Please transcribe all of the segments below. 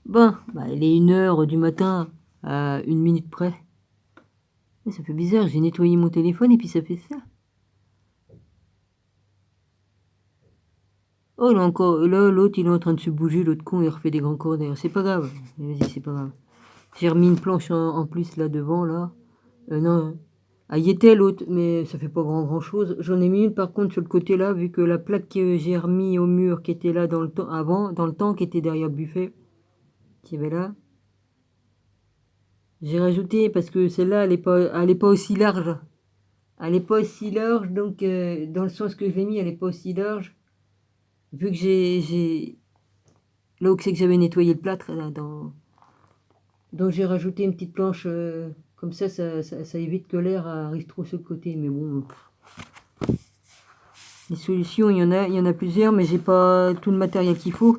Bon, bah, il est 1 heure du matin, à 1 minute près. Mais ça fait bizarre, j'ai nettoyé mon téléphone et puis ça fait ça. Oh, là encore, là, l'autre, il est en train de se bouger, l'autre con, il refait des grands corps derrière. C'est pas grave, vas-y, c'est pas grave. J'ai remis une planche en plus là devant, là. Non, ah, y était l'autre, mais ça fait pas grand chose. J'en ai mis une par contre sur le côté là, vu que la plaque que j'ai remis au mur qui était là dans le temps, avant, dans le temps, qui était derrière le buffet, qui avait là. J'ai rajouté parce que celle-là, elle est pas aussi large. Elle est pas aussi large, donc dans le sens que je l'ai mis, elle est pas aussi large. Vu que là où c'est que j'avais nettoyé le plâtre, là, donc j'ai rajouté une petite planche, comme ça évite que l'air arrive trop sur le côté. Mais bon, les solutions, il y en a plusieurs, mais j'ai pas tout le matériel qu'il faut.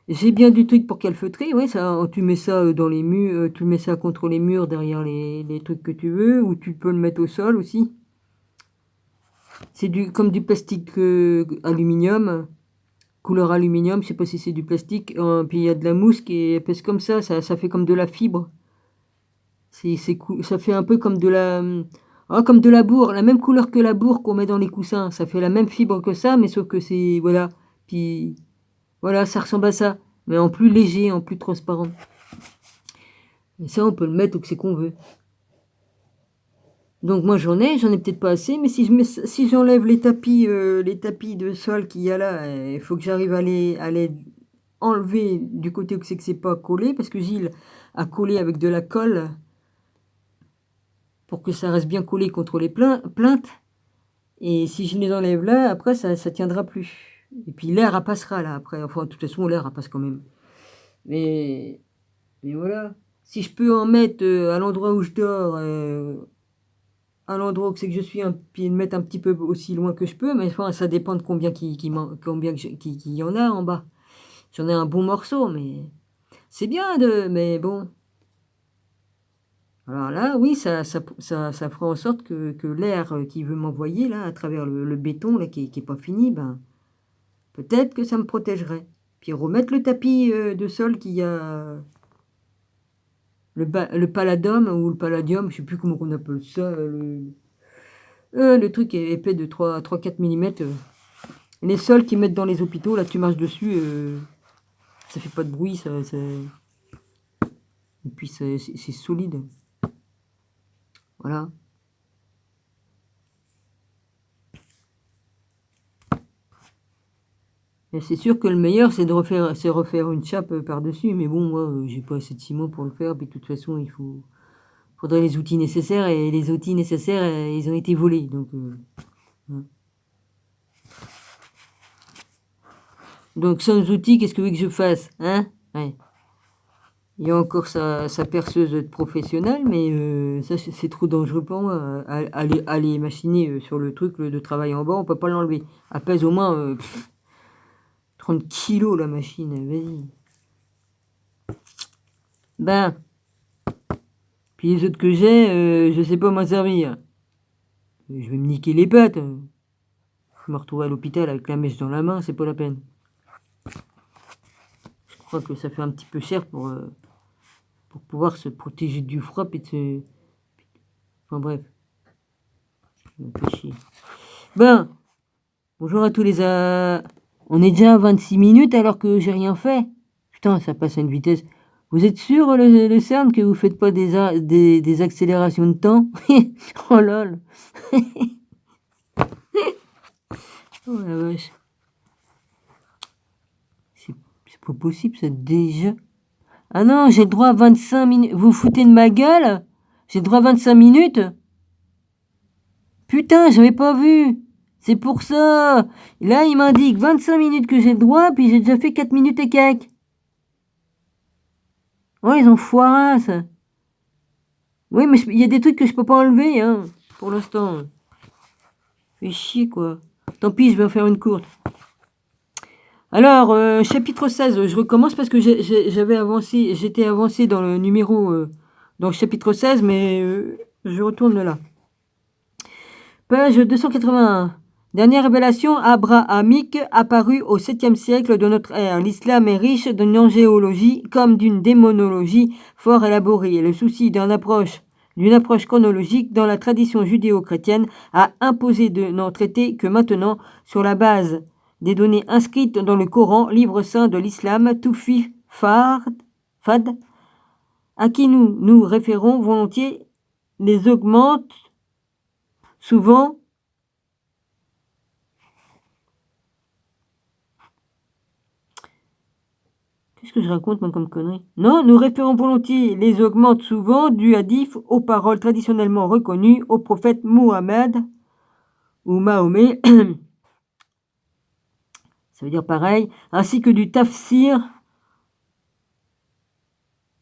J'ai bien du truc pour calfeutrer, ouais, ça, tu mets ça dans les murs, tu mets ça contre les murs derrière les trucs que tu veux, ou tu peux le mettre au sol aussi. C'est comme du plastique aluminium, couleur aluminium, je sais pas si c'est du plastique, puis il y a de la mousse qui est épaisse comme ça fait comme de la fibre. Ça fait un peu comme comme de la bourre, la même couleur que la bourre qu'on met dans les coussins. Ça fait la même fibre que ça, mais sauf que c'est, voilà. Puis, voilà, ça ressemble à ça, mais en plus léger, en plus transparent. Et ça, on peut le mettre où c'est qu'on veut. Donc moi j'en ai peut-être pas assez, mais si j'enlève les tapis de sol qu'il y a là, il faut que j'arrive à les enlever du côté où c'est pas collé, parce que Gilles a collé avec de la colle pour que ça reste bien collé contre les plaintes. Et si je les enlève là, après ça tiendra plus. Et puis l'air passera là après. Enfin de toute façon l'air passe quand même. Mais mais voilà. Si je peux en mettre à l'endroit où je dors, à l'endroit où c'est que je suis, puis le mettre un petit peu aussi loin que je peux, mais enfin ça dépend de combien qu'il y en a en bas. J'en ai un bon morceau, mais c'est bien mais bon. Alors là, oui, ça fera en sorte que l'air qui veut m'envoyer là, à travers le béton là, qui est pas fini, ben, peut-être que ça me protégerait. Puis remettre le tapis de sol qui a le palladium ou le palladium, je sais plus comment on appelle ça, le truc est épais de 3-4 mm. Les sols qu'ils mettent dans les hôpitaux, là tu marches dessus, ça fait pas de bruit, et puis c'est solide. Voilà. Et c'est sûr que le meilleur, c'est refaire une chape par-dessus. Mais bon, moi, j'ai pas assez de ciment pour le faire. Puis de toute façon, faudrait les outils nécessaires. Et les outils nécessaires, ils ont été volés. Donc sans outils, qu'est-ce que vous voulez que je fasse, hein? Ouais. Il y a encore sa perceuse professionnelle, mais ça, c'est trop dangereux pour moi. Aller machiner sur le truc de travail en bas, on peut pas l'enlever. Elle pèse au moins 30 kilos, la machine. Vas-y. Ben, puis les autres que j'ai, je sais pas m'en servir. Je vais me niquer les pattes. Je me retrouve à l'hôpital avec la mèche dans la main, c'est pas la peine. Je crois que ça fait un petit peu cher pour pouvoir se protéger du froid et de se... Enfin bref, ça me fait chier. Ben, bonjour à tous On est déjà à 26 minutes alors que j'ai rien fait. Putain, ça passe à une vitesse. Vous êtes sûr, le CERN, que vous faites pas des accélérations de temps? Oh lol. Oh la vache. C'est pas possible, ça, déjà. Ah non, j'ai le droit à 25 minutes. Vous foutez de ma gueule? J'ai le droit à 25 minutes? Putain, j'avais pas vu. C'est pour ça. Là, il m'indique 25 minutes que j'ai le droit, puis j'ai déjà fait 4 minutes et quelques. Ouais, ils ont foirasse. Oui, mais il y a des trucs que je peux pas enlever, hein, pour l'instant. Fais chier, quoi. Tant pis, je vais en faire une courte. Alors, chapitre 16, je recommence parce que j'étais avancé dans le numéro, dans le chapitre 16, mais je retourne là. Page 281. Dernière révélation abrahamique apparue au 7e siècle de notre ère. L'islam est riche d'une angéologie comme d'une démonologie fort élaborée. Le souci d'une approche chronologique dans la tradition judéo-chrétienne a imposé de n'en traiter que maintenant sur la base des données inscrites dans le Coran, livre saint de l'islam, Toufi Fad, à qui nous nous référons volontiers, les augmente souvent. Qu'est-ce que je raconte, moi, comme connerie? Non, nous référons volontiers les augmente souvent du hadith aux paroles traditionnellement reconnues au prophète Mohammed ou Mahomet, ça veut dire pareil, ainsi que du tafsir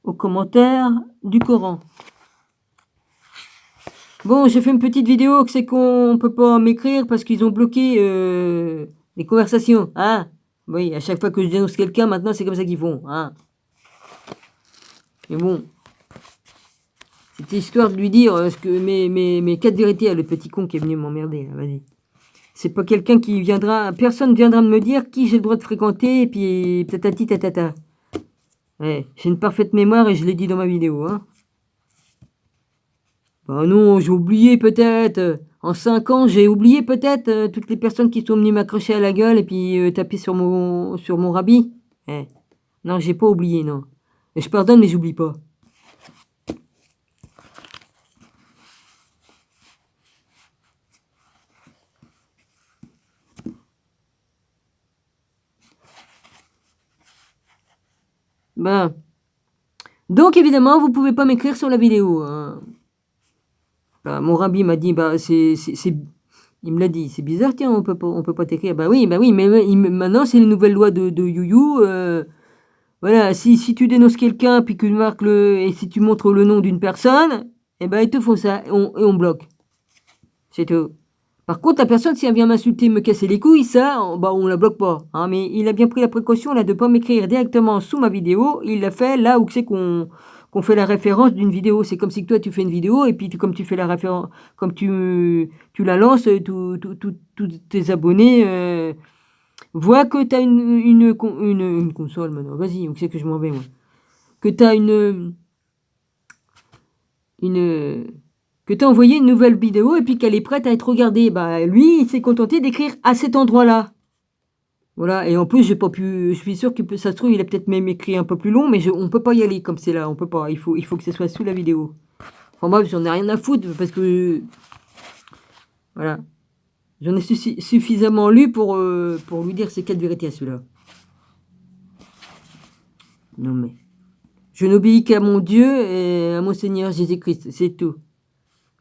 aux commentaires du Coran. Bon, j'ai fait une petite vidéo que c'est qu'on peut pas m'écrire parce qu'ils ont bloqué les conversations, hein? Oui, à chaque fois que je dénonce quelqu'un, maintenant c'est comme ça qu'ils font, hein? Mais bon, c'était histoire de lui dire ce que mes 4 vérités à le petit con qui est venu m'emmerder, vas-y. C'est pas quelqu'un qui viendra, personne viendra me dire qui j'ai le droit de fréquenter, et puis tatati tatata. Ouais, j'ai une parfaite mémoire et je l'ai dit dans ma vidéo, hein. Bah non, j'ai oublié peut-être. En 5 ans, j'ai oublié peut-être toutes les personnes qui sont venues m'accrocher à la gueule et puis taper sur mon rabis. Eh. Non, j'ai pas oublié, non. Et je pardonne, mais j'oublie pas. Ben. Donc, évidemment, vous pouvez pas m'écrire sur la vidéo, hein. Bah, mon rabbi m'a dit, bah, il me l'a dit, c'est bizarre, tiens, on peut pas t'écrire. Bah oui, mais maintenant, c'est les nouvelles lois de Youyou. Voilà, si tu dénonces quelqu'un, puis que tu marques et si tu montres le nom d'une personne, eh ben, ils te font ça, et on bloque. C'est tout. Par contre, la personne, si elle vient m'insulter, me casser les couilles, ça, on la bloque pas. Hein, mais il a bien pris la précaution, là, de pas m'écrire directement sous ma vidéo. Il l'a fait là où c'est qu'on fait la référence d'une vidéo. C'est comme si toi, tu fais une vidéo, et puis comme tu fais la référence, comme tu la lances, tous tes abonnés voient que tu as une console, maintenant. Vas-y, où c'est que je m'en vais, moi. Que tu as que tu as envoyé une nouvelle vidéo et puis qu'elle est prête à être regardée. Bah, lui, il s'est contenté d'écrire à cet endroit-là. Voilà, et en plus, j'ai pas pu. Je suis sûr que ça se trouve, il a peut-être même écrit un peu plus long, mais on peut pas y aller comme c'est là. On peut pas. Il faut que ce soit sous la vidéo. Enfin, moi, j'en ai rien à foutre parce que. Voilà. J'en ai suffisamment lu pour lui dire ces 4 vérités à celui-là. Non, mais. Je n'obéis qu'à mon Dieu et à mon Seigneur Jésus-Christ. C'est tout.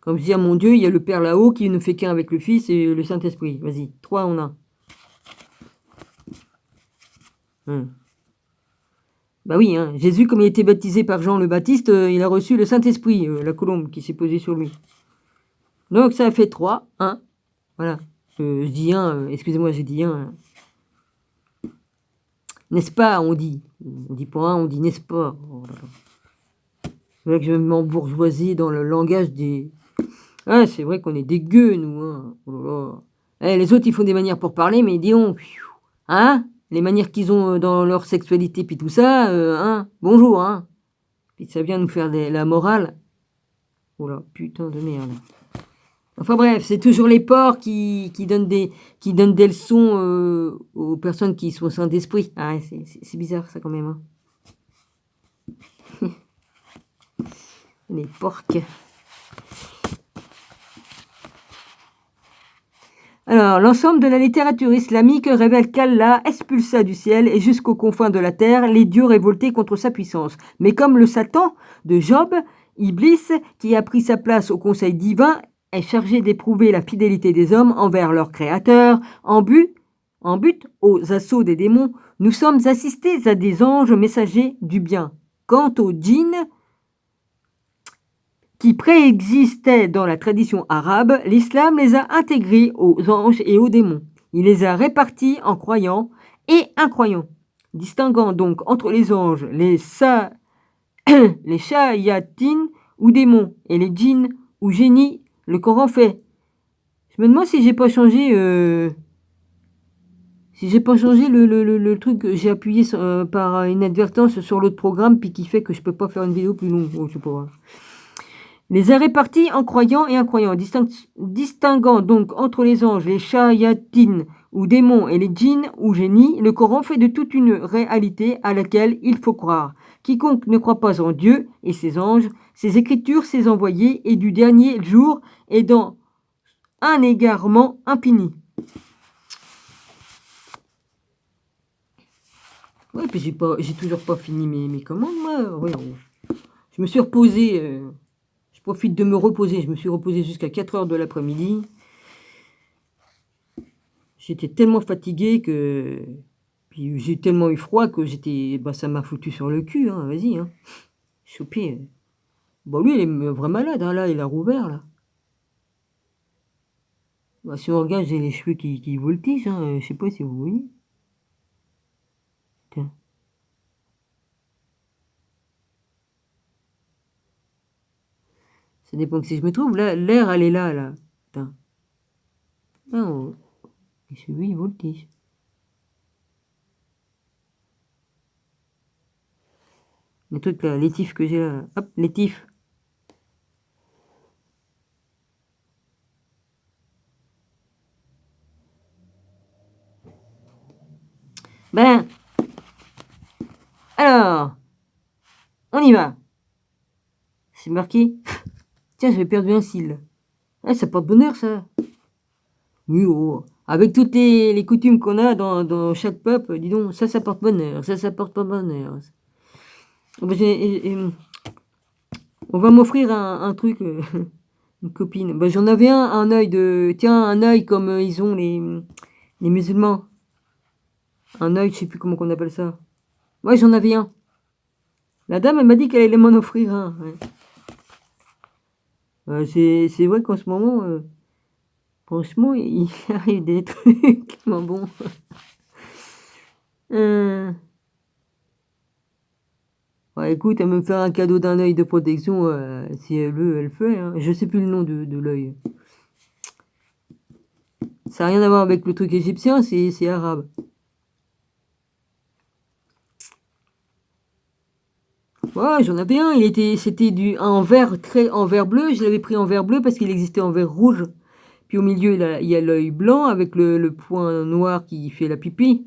Comme je dis à mon Dieu, il y a le Père là-haut qui ne fait qu'un avec le Fils et le Saint-Esprit. Vas-y, 3 en 1. Bah oui, hein. Jésus, comme il a été baptisé par Jean le Baptiste, il a reçu le Saint-Esprit, la colombe qui s'est posée sur lui. Donc ça a fait 3, hein. Voilà. Je dis 1, excusez-moi, j'ai dit 1. N'est-ce pas, on dit. On dit pas 1, on dit n'est-ce pas. Oh là là. C'est vrai que je m'embourgeoisie dans le langage des... Ah, c'est vrai qu'on est des gueux, nous, hein. Oh là là. Eh, les autres, ils font des manières pour parler, mais disons, hein, les manières qu'ils ont dans leur sexualité, puis tout ça, hein, bonjour, hein. Puis ça vient nous faire la morale. Oh là, putain de merde. Enfin bref, c'est toujours les porcs qui donnent des leçons aux personnes qui sont sains d'esprit. Ah, c'est bizarre, ça, quand même, hein. Les porcs. Alors, l'ensemble de la littérature islamique révèle qu'Allah expulsa du ciel et jusqu'aux confins de la terre les dieux révoltés contre sa puissance. Mais comme le Satan de Job, Iblis, qui a pris sa place au conseil divin, est chargé d'éprouver la fidélité des hommes envers leur créateur, en but aux assauts des démons, nous sommes assistés à des anges messagers du bien. Quant aux djinns, qui préexistaient dans la tradition arabe, l'islam les a intégrés aux anges et aux démons. Il les a répartis en croyants et incroyants, distinguant donc entre les anges, les shayatines ou démons et les djinns ou génies. Le Coran fait Je me demande si j'ai pas changé... si j'ai pas changé le truc que j'ai appuyé par inadvertance sur l'autre programme, puis qui fait que je peux pas faire une vidéo plus longue. Oh, je sais pas. Les arrêts répartis en croyants et incroyants, distinguant donc entre les anges, les shayatines ou démons et les djinns ou génies, le Coran fait de toute une réalité à laquelle il faut croire. Quiconque ne croit pas en Dieu et ses anges, ses écritures, ses envoyés et du dernier jour est dans un égarement infini. Ouais, puis j'ai toujours pas fini mes commandes, moi. Ouais, je me suis reposé. Je profite de me reposer. Je me suis reposé jusqu'à 4 heures de l'après-midi. J'étais tellement fatigué que... Puis j'ai tellement eu froid que j'étais... Bah, ça m'a foutu sur le cul, hein. Vas-y, hein. Chopé. Bah lui, il est vraiment malade, hein. Là, il a rouvert, là. Bah, si on regarde, j'ai les cheveux qui voltigent, hein. Je sais pas si vous voyez. Tiens. Ça dépend que si je me trouve. Là, l'air, elle est là, là. Putain. Ah, oh. Les cheveux, ils voltigent. Les trucs là, les tifs que j'ai là. Hop, les tifs. Ben, alors, on y va. C'est marqué. Tiens, j'avais perdu un cil. Ah, ça porte bonheur, ça. Oui, oh. Avec toutes les coutumes qu'on a dans chaque peuple, dis donc, ça porte bonheur, ça porte pas bonheur. On va m'offrir un truc, une copine. Ben, j'en avais un œil de... Tiens, un œil comme ils ont les musulmans. Un œil, je sais plus comment on appelle ça. Ouais, j'en avais un. La dame, elle m'a dit qu'elle allait m'en offrir un. Ouais. C'est vrai qu'en ce moment, franchement, il arrive des trucs. Bon. Ouais, écoute, elle me fait un cadeau d'un œil de protection, si elle veut, elle fait. Hein. Je sais plus le nom de l'œil. Ça n'a rien à voir avec le truc égyptien, c'est arabe. Ouais, j'en avais un. C'était en verre en verre bleu. Je l'avais pris en verre bleu parce qu'il existait en verre rouge. Puis au milieu, il y a l'œil blanc avec le point noir qui fait la pipi.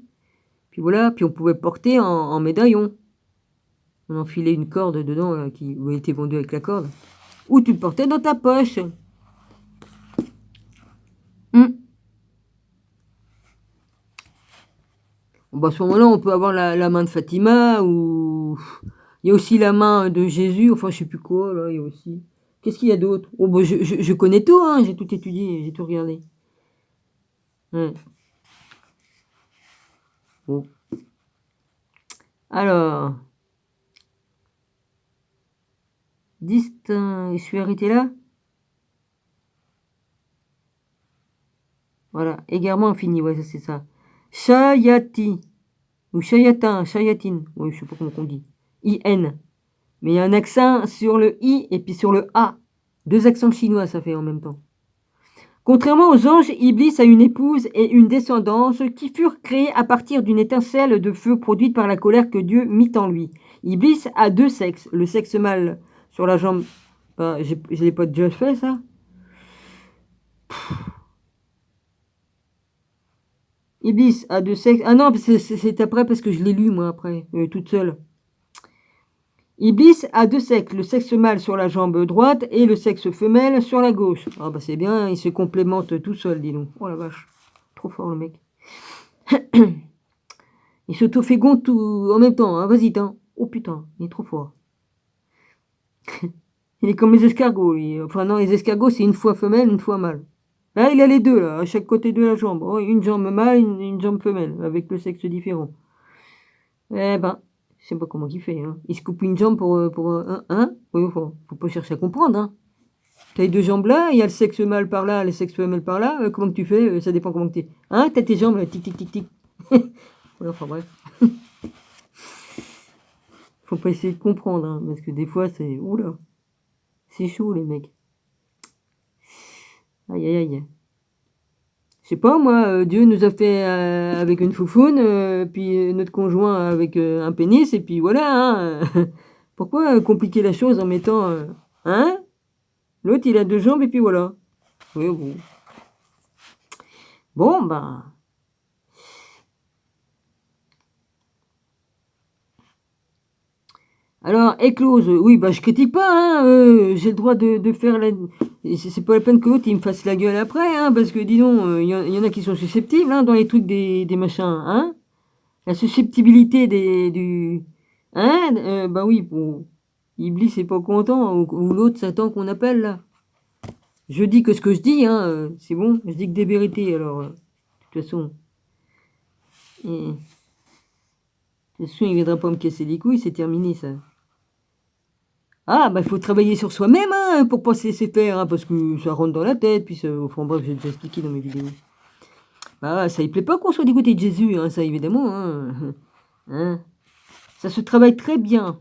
Puis voilà. Puis on pouvait le porter en médaillon. On enfilait une corde dedans là, qui était vendue avec la corde. Ou tu le portais dans ta poche. Bon, à ce moment-là, on peut avoir la main de Fatima ou il y a aussi la main de Jésus. Enfin, je sais plus quoi là. Il y a aussi. Qu'est-ce qu'il y a d'autre? Oh, bon, je connais tout. Hein, j'ai tout étudié, j'ai tout regardé. Ouais. Bon. Alors, je suis arrêté là. Voilà, égarement infini. Ouais, ça c'est ça. Shayati ou Shayatin, Shayatine. Oui, je sais pas comment on dit. I-N. Mais il y a un accent sur le I et puis sur le A. Deux accents chinois, ça fait en même temps. Contrairement aux anges, Iblis a une épouse et une descendance qui furent créés à partir d'une étincelle de feu produite par la colère que Dieu mit en lui. Iblis a deux sexes, le sexe mâle sur la jambe. Je ne l'ai pas déjà fait ça. Iblis a deux sexes. Ah non, c'est après parce que je l'ai lu moi après, toute seule. Iblis a deux sexes, le sexe mâle sur la jambe droite et le sexe femelle sur la gauche. Ah bah c'est bien, il se complémente tout seul, dis donc. Oh la vache, trop fort le mec. Il s'auto-féconde tout en même temps, hein. Vas-y, t'en. Oh putain, il est trop fort. Il est comme les escargots, lui. Enfin non, les escargots, c'est une fois femelle, une fois mâle. Là, il a les deux, là, à chaque côté de la jambe. Oh, une jambe mâle, une jambe femelle, avec le sexe différent. Eh ben, je sais pas comment il fait, hein. Il se coupe une jambe pour hein? Oui, faut pas chercher à comprendre, hein. T'as les deux jambes là, il y a le sexe mâle par là, le sexe femelle par là. Comment que tu fais? Ça dépend comment que t'es. Hein? T'as tes jambes là, tic tic tic tic. Ouais, enfin bref. Faut pas essayer de comprendre, hein, parce que des fois c'est... Oula, c'est chaud les mecs. Aïe aïe aïe. sais pas moi, Dieu nous a fait, avec une foufoune, puis notre conjoint avec, un pénis et puis voilà, hein, Pourquoi, compliquer la chose en mettant, hein? L'autre il a 2 jambes et puis voilà. Oui bon. Bon ben alors éclose, oui bah je critique pas, hein, j'ai le droit de faire la et c'est pas la peine que l'autre il me fasse la gueule après, hein, parce que dis donc, il y en a qui sont susceptibles, hein, dans les trucs des machins, hein? La susceptibilité du hein? Bah oui, bon, Iblis est pas content ou l'autre Satan qu'on appelle là. Je dis que ce que je dis, hein, c'est bon, je dis que des vérités alors, de toute façon. Et de toute façon, il viendra pas me casser les couilles, c'est terminé ça. Ah bah il faut travailler sur soi-même, hein, pour pas se laisser faire, hein, parce que ça rentre dans la tête, puis ça enfin bref, j'ai déjà expliqué dans mes vidéos. Bah ça il plaît pas qu'on soit du côté de Jésus, hein, ça évidemment, hein. Hein? Ça se travaille très bien.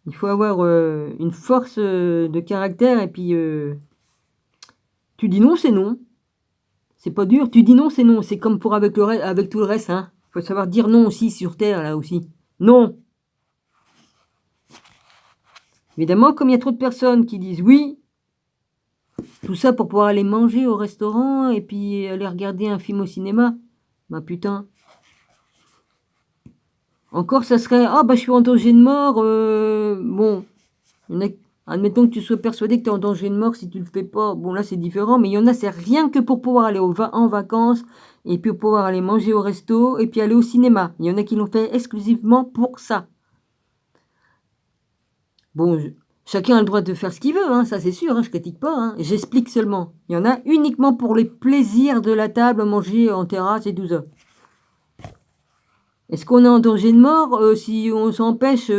Il faut avoir, une force, de caractère et puis, tu dis non, c'est non. C'est pas dur, tu dis non, c'est non. C'est comme pour avec tout le reste, hein. Faut savoir dire non aussi sur terre, là aussi. Non! Évidemment, comme il y a trop de personnes qui disent oui, tout ça pour pouvoir aller manger au restaurant et puis aller regarder un film au cinéma. Bah putain. Encore ça serait: «Ah bah je suis en danger de mort», bon, il y en a admettons que tu sois persuadé que tu es en danger de mort si tu le fais pas, bon là c'est différent, mais il y en a, c'est rien que pour pouvoir aller en vacances et puis pouvoir aller manger au resto et puis aller au cinéma. Il y en a qui l'ont fait exclusivement pour ça. Bon, chacun a le droit de faire ce qu'il veut, hein, ça c'est sûr, hein, je critique pas, hein, j'explique seulement. Il y en a uniquement pour les plaisirs de la table, manger en terrasse et tout ça. Est-ce qu'on est en danger de mort, si on s'empêche,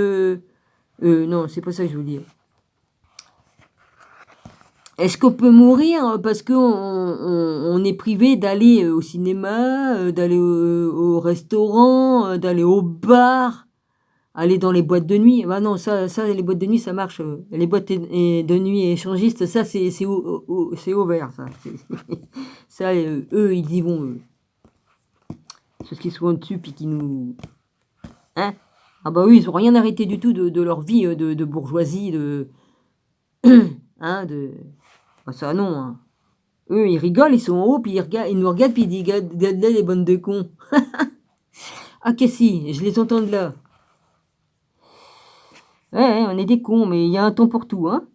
non, c'est pas ça que je veux dire. Est-ce qu'on peut mourir parce qu'on est privé d'aller, au cinéma, d'aller au restaurant, d'aller au bar, aller dans les boîtes de nuit? Bah non, ça les boîtes de nuit ça marche, les boîtes de nuit échangistes, ça c'est ouvert ça. Ça, eux ils y vont, eux. Ceux qui sont au-dessus puis qui nous hein? Ah bah oui, ils ont rien arrêté du tout de leur vie, de bourgeoisie, hein, bah ça non, hein. Eux, ils rigolent, ils sont en haut, puis ils nous regardent, puis ils disent: «Regarde-les les bandes de cons». Ah que si, je les entends de là. Ouais, ouais, on est des cons, mais il y a un temps pour tout, hein.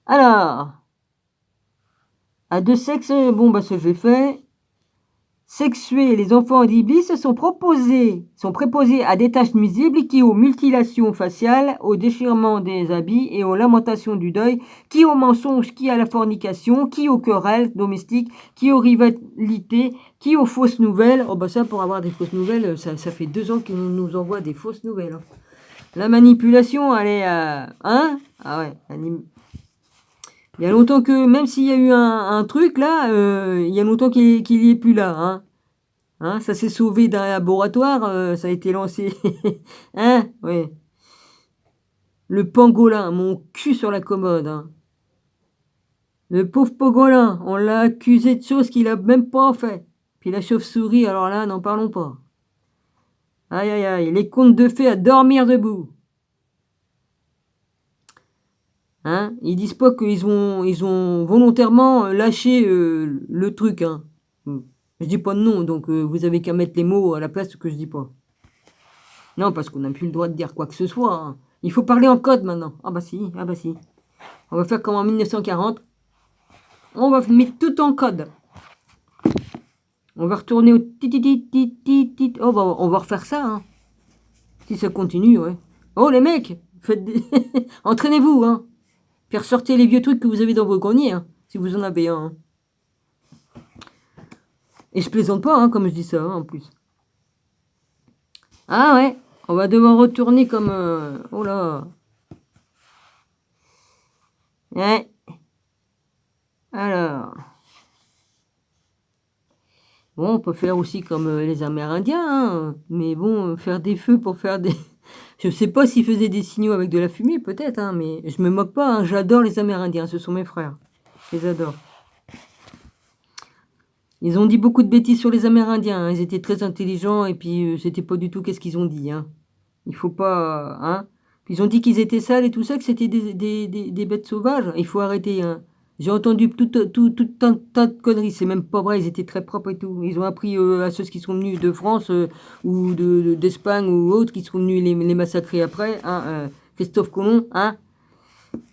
Alors, à 2 sexes, bon bah ça j'ai fait. Sexuer les enfants d'Iblis sont préposés à des tâches nuisibles qui aux mutilations faciales, au déchirement des habits et aux lamentations du deuil, qui aux mensonges, qui à la fornication, qui aux querelles domestiques, qui aux rivalités, qui aux fausses nouvelles. Oh bah ça pour avoir des fausses nouvelles, ça fait 2 ans qu'ils nous envoient des fausses nouvelles, hein. La manipulation, elle est, hein? Ah ouais, il y a longtemps que même s'il y a eu un truc là, il y a longtemps qu'il y est plus là, hein. Hein, ça s'est sauvé d'un laboratoire, ça a été lancé. Hein? Oui. Le pangolin, mon cul sur la commode, hein. Le pauvre pangolin, on l'a accusé de choses qu'il a même pas fait. Puis la chauve-souris, alors là, n'en parlons pas. Aïe aïe aïe, les contes de fées à dormir debout. Hein? Ils disent pas ils ont volontairement lâché le truc, hein. Je dis pas de nom, donc vous avez qu'à mettre les mots à la place que je dis pas. Non, parce qu'on n'a plus le droit de dire quoi que ce soit, hein. Il faut parler en code maintenant. Ah bah si, ah bah si. On va faire comme en 1940. On va mettre tout en code. On va retourner au tit. Oh bah on va refaire ça, hein. Si ça continue, ouais. Oh les mecs, faites des... entraînez-vous, hein. Puis ressortez les vieux trucs que vous avez dans vos greniers, hein, si vous en avez un. Hein. Et je plaisante pas, hein, comme je dis ça, hein, en plus. Ah ouais, on va devoir retourner comme... oh là. Ouais. Alors... Bon, on peut faire aussi comme les Amérindiens, hein, mais bon, faire des feux pour faire des... Je sais pas s'ils faisaient des signaux avec de la fumée, peut-être, hein, mais je me moque pas, hein, j'adore les Amérindiens, ce sont mes frères. Je les adore. Ils ont dit beaucoup de bêtises sur les Amérindiens. Hein. Ils étaient très intelligents et puis c'était pas du tout qu'est-ce qu'ils ont dit. Hein. Il faut pas... Hein. Puis ils ont dit qu'ils étaient sales et tout ça, que c'était des bêtes sauvages. Il faut arrêter. Hein. J'ai entendu tout un tas de conneries. C'est même pas vrai. Ils étaient très propres et tout. Ils ont appris à ceux qui sont venus de France ou d'Espagne ou autres qui sont venus les massacrer après. Hein, Christophe Colomb. Hein.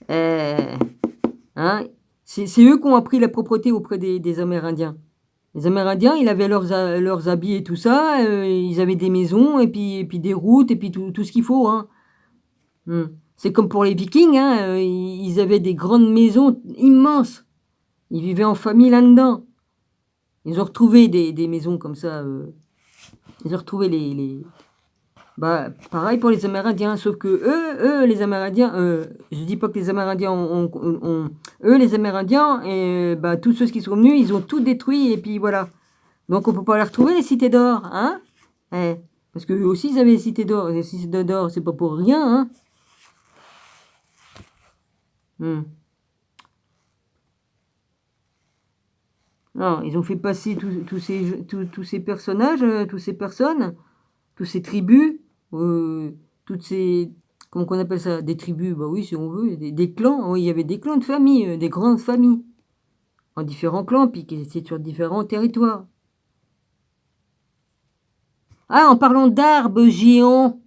Hein. C'est eux qui ont appris la propreté auprès des Amérindiens. Les Amérindiens, ils avaient leurs habits et tout ça, ils avaient des maisons, et puis des routes, et puis tout ce qu'il faut. Hein. C'est comme pour les Vikings, hein, ils avaient des grandes maisons immenses. Ils vivaient en famille là-dedans. Ils ont retrouvé des maisons comme ça. Ils ont retrouvé Bah, pareil pour les Amérindiens, sauf que eux, les Amérindiens, je dis pas que les Amérindiens eux, les Amérindiens, et bah, tous ceux qui sont venus, ils ont tout détruit, et puis voilà. Donc on peut pas les retrouver, les cités d'or, hein? Parce que eux aussi, ils avaient les cités d'or. Les cités d'or, c'est pas pour rien, hein? Non, ils ont fait passer tous ces personnages, toutes ces personnes, toutes ces tribus, toutes ces... Comment qu'on appelle ça? Des tribus, bah oui, si on veut, des clans. Oui, il y avait des clans de famille, des grandes familles, en différents clans, puis qui étaient sur différents territoires. Ah, en parlant d'arbres géants,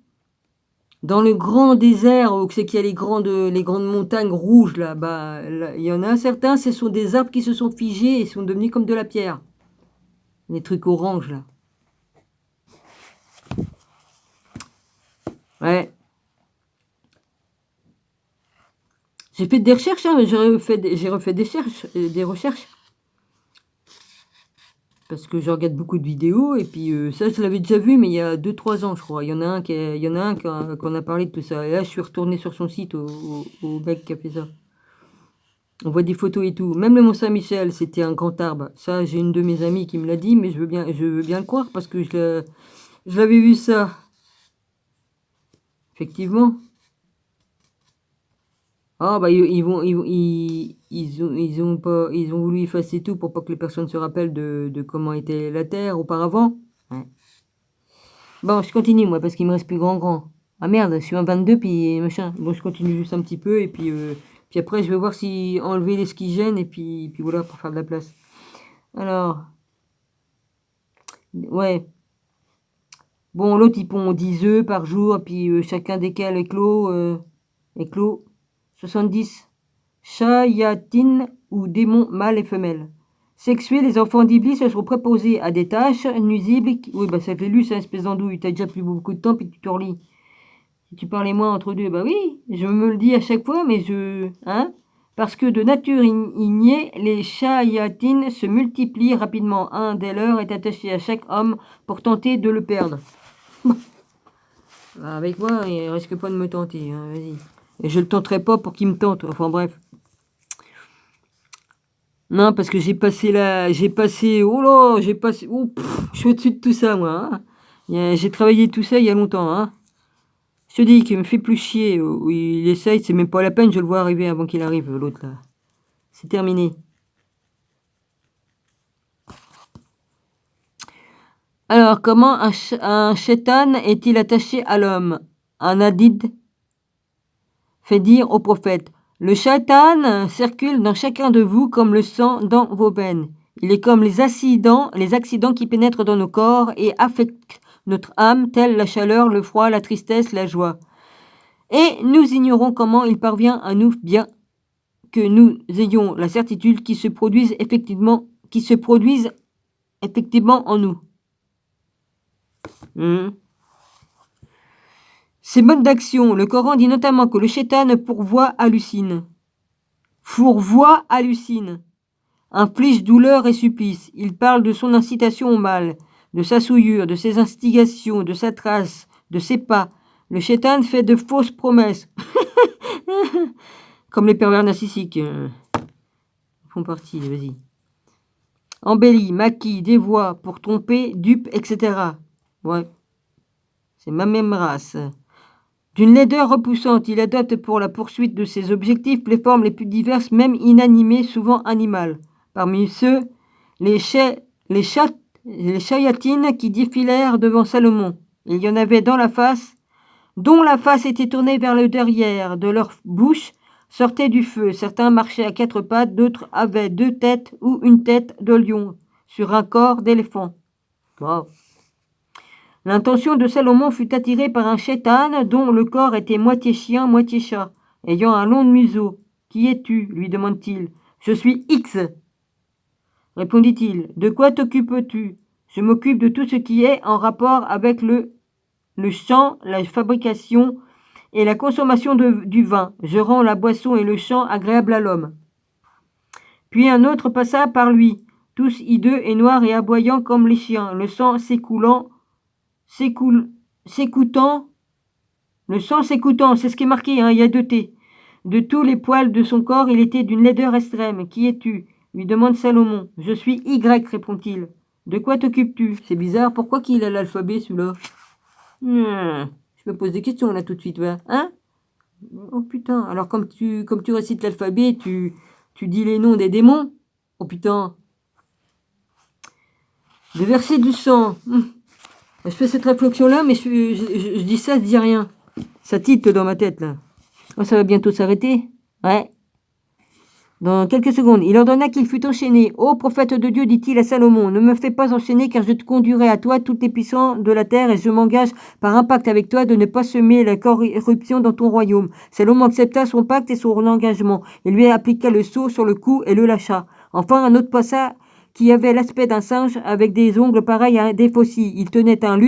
dans le grand désert, où c'est qu'il y a les grandes montagnes rouges, là, bah, il y en a un certain, ce sont des arbres qui se sont figés et sont devenus comme de la pierre. Les trucs oranges, là. Ouais. J'ai fait des recherches, hein, j'ai refait des recherches. Parce que je regarde beaucoup de vidéos, et puis ça, je l'avais déjà vu, mais il y a 2-3 ans, je crois. Il y en a un qu'on a parlé de tout ça. Et là, je suis retourné sur son site, au mec qui a fait ça. On voit des photos et tout. Même le Mont-Saint-Michel, c'était un grand arbre. Ça, j'ai une de mes amies qui me l'a dit, mais je veux bien le croire, parce que je l'avais vu ça. Effectivement. Ah, bah, ils ont voulu effacer tout pour pas que les personnes se rappellent de comment était la Terre auparavant. Ouais. Bon, je continue, moi, parce qu'il me reste plus grand. Ah merde, je suis un 22, puis machin. Bon, je continue juste un petit peu, et puis après, je vais voir si enlever les skigènes, et puis voilà, pour faire de la place. Alors, ouais. Bon, l'autre, il pond 10 œufs par jour, puis chacun desquels éclot 70 chayatines ou démons mâles et femelles. Sexués, les enfants d'Iblis se sont préposés à des tâches nuisibles. Oui, bah ça fait lu, c'est une espèce d'andouille. T'as déjà plus beaucoup de temps, puis tu te relis. Si tu parlais moins entre deux, bah oui, je me le dis à chaque fois, mais hein? Parce que de nature ignée, les chayatines se multiplient rapidement. Un des leurs est attaché à chaque homme pour tenter de le perdre. Avec moi, il risque pas de me tenter, hein, vas-y. Et je le tenterai pas pour qu'il me tente. Enfin bref. Non, parce que oh là, je suis au-dessus de tout ça, moi. Hein. J'ai travaillé tout ça il y a longtemps, hein. Je te dis qu'il me fait plus chier. Il essaye, c'est même pas la peine, je le vois arriver avant qu'il arrive, l'autre là. C'est terminé. Alors, comment un shaitan est-il attaché à l'homme? Un hadith fait dire au prophète: le shaitan circule dans chacun de vous comme le sang dans vos veines. Il est comme les accidents qui pénètrent dans nos corps et affectent notre âme, telle la chaleur, le froid, la tristesse, la joie. Et nous ignorons comment il parvient à nous, bien que nous ayons la certitude qu'il se produise effectivement en nous. Ces modes d'action, le Coran dit notamment que le shaitan pourvoit, hallucine, inflige douleur et supplice. Il parle de son incitation au mal, de sa souillure, de ses instigations, de sa trace, de ses pas. Le shaitan fait de fausses promesses. Comme les pervers narcissiques font partie, vas-y. Embellit, maquille, dévoie pour tromper, dupe, etc. Ouais. C'est ma même race. D'une laideur repoussante, il adopte pour la poursuite de ses objectifs les formes les plus diverses, même inanimées, souvent animales. Parmi ceux, les chayatines qui défilèrent devant Salomon. Il y en avait dont la face était tournée vers le derrière. De leur bouche sortait du feu. Certains marchaient à quatre pattes, d'autres avaient deux têtes ou une tête de lion sur un corps d'éléphant. Wow. L'intention de Salomon fut attirée par un chétan dont le corps était moitié chien, moitié chat, ayant un long museau. « Qui es-tu » lui demande-t-il. « Je suis X » répondit-il. « De quoi t'occupes-tu » ? « Je m'occupe de tout ce qui est en rapport avec le champ, la fabrication et la consommation du vin. Je rends la boisson et le champ agréables à l'homme. » Puis un autre passa par lui, tous hideux et noirs et aboyant comme les chiens, le sang s'écoutant, c'est ce qui est marqué, hein, il y a 2 T. De tous les poils de son corps, il était d'une laideur extrême. « Qui es-tu » lui demande Salomon. « Je suis Y » répond-il. « De quoi t'occupes-tu » C'est bizarre, pourquoi qu'il a l'alphabet celui-là Je me pose des questions là tout de suite, ouais. Hein? Oh putain, alors comme tu récites l'alphabet, tu dis les noms des démons. Oh putain. De verser du sang. Je fais cette réflexion-là, mais je dis ça, je dis rien. Ça tilte dans ma tête, là. Oh, ça va bientôt s'arrêter. Ouais. Dans quelques secondes, il ordonna qu'il fût enchaîné. « Ô prophète de Dieu, dit-il à Salomon, ne me fais pas enchaîner, car je te conduirai à toi toutes les puissants de la terre, et je m'engage par un pacte avec toi de ne pas semer la corruption dans ton royaume. » Salomon accepta son pacte et son engagement. Il lui appliqua le sceau sur le cou et le lâcha. Enfin, un autre passa qui avait l'aspect d'un singe avec des ongles pareils à des faucilles. Il tenait un luth